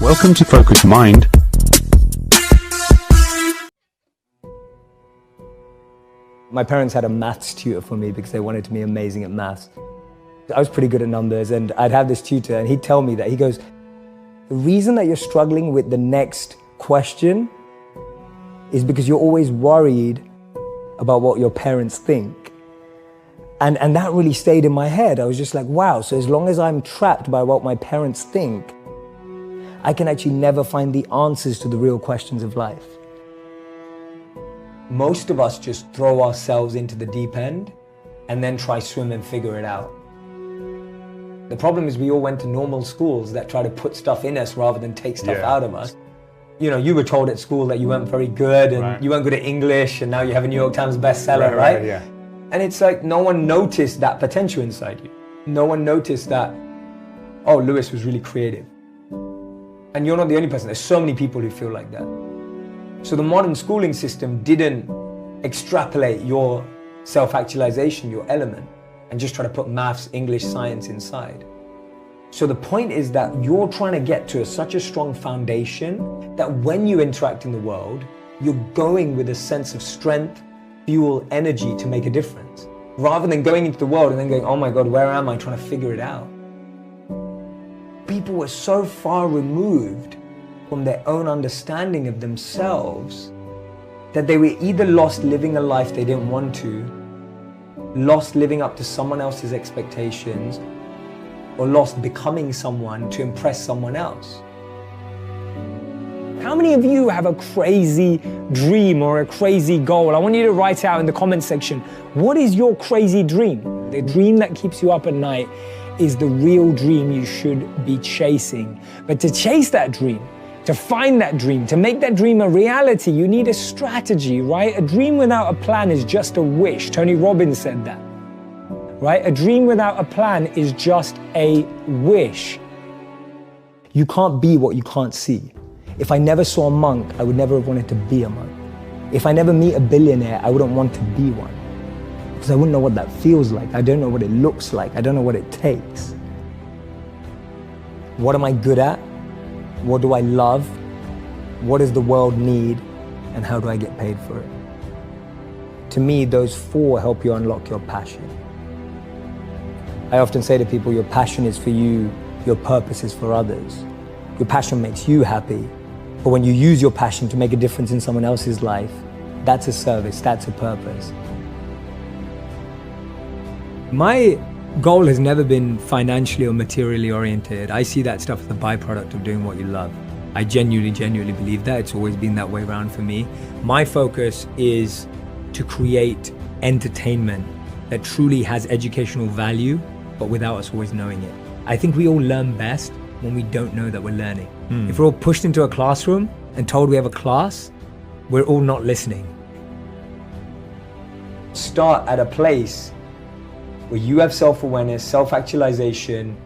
Welcome to Focus Mind. My parents had a maths tutor for me because they wanted to be amazing at maths. I was pretty good at numbers, and I'd have this tutor and he'd tell me that, he goes, the reason that you're struggling with the next question is because you're always worried about what your parents think. And that really stayed in my head. I was just like, wow, so as long as I'm trapped by what my parents think, I can actually never find the answers to the real questions of life. Most of us just throw ourselves into the deep end and then try swim and figure it out. The problem is we all went to normal schools that try to put stuff in us rather than take stuff out of us. You know, you were told at school that you weren't very good and you weren't good at English, and now you have a New York Times bestseller, right? Yeah. And it's like no one noticed that potential inside you. No one noticed that, oh, Lewis was really creative. And you're not the only person. There's so many people who feel like that. So the modern schooling system didn't extrapolate your self-actualization, your element, and just try to put maths, English, science inside. So the point is that you're trying to get to such a strong foundation that when you interact in the world, you're going with a sense of strength, fuel, energy to make a difference, rather than going into the world and then going, oh my God, where am I, trying to figure it out. People were so far removed from their own understanding of themselves that they were either lost living a life they didn't want to, lost living up to someone else's expectations, or lost becoming someone to impress someone else. How many of you have a crazy dream or a crazy goal? I want you to write out in the comment section, what is your crazy dream? The dream that keeps you up at night is the real dream you should be chasing. But to chase that dream, to find that dream, to make that dream a reality, you need a strategy, right? A dream without a plan is just a wish. Tony Robbins said that, right? A dream without a plan is just a wish. You can't be what you can't see. If I never saw a monk, I would never have wanted to be a monk. If I never meet a billionaire, I wouldn't want to be one. Because I wouldn't know what that feels like. I don't know what it looks like. I don't know what it takes. What am I good at? What do I love? What does the world need? And how do I get paid for it? To me, those four help you unlock your passion. I often say to people, your passion is for you, your purpose is for others. Your passion makes you happy, but when you use your passion to make a difference in someone else's life, that's a service, that's a purpose. My goal has never been financially or materially oriented. I see that stuff as the byproduct of doing what you love. I genuinely believe that. It's always been that way around for me. My focus is to create entertainment that truly has educational value, but without us always knowing it. I think we all learn best when we don't know that we're learning. If we're all pushed into a classroom and told we have a class, we're all not listening. Start at a place where you have self-awareness, self-actualization,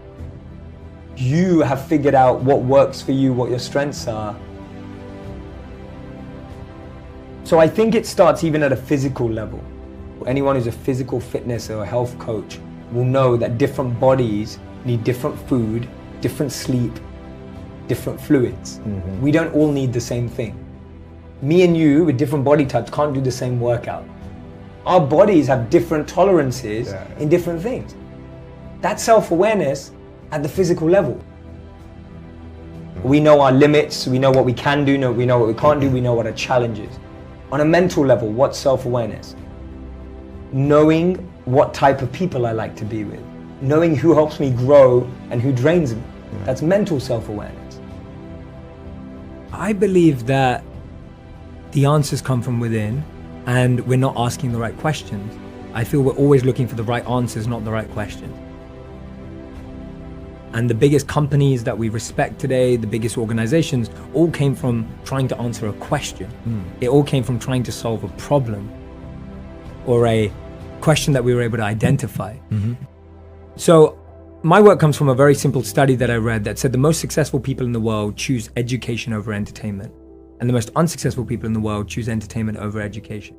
you have figured out what works for you, what your strengths are. So I think it starts even at a physical level. Anyone who's a physical fitness or a health coach will know that different bodies need different food, different sleep, different fluids. We don't all need the same thing. Me and you with different body types can't do the same workout. Our bodies have different tolerances in different things. That's self-awareness at the physical level. We know our limits, we know what we can do, we know what we can't do, we know what our challenge is. On a mental level, what's self-awareness? Knowing what type of people I like to be with. Knowing who helps me grow and who drains me. That's mental self-awareness. I believe that the answers come from within, and we're not asking the right questions. I feel we're always looking for the right answers, not the right questions. And the biggest companies that we respect today, the biggest organizations, all came from trying to answer a question. It all came from trying to solve a problem or a question that we were able to identify. So my work comes from a very simple study that I read that said the most successful people in the world choose education over entertainment, and the most unsuccessful people in the world choose entertainment over education.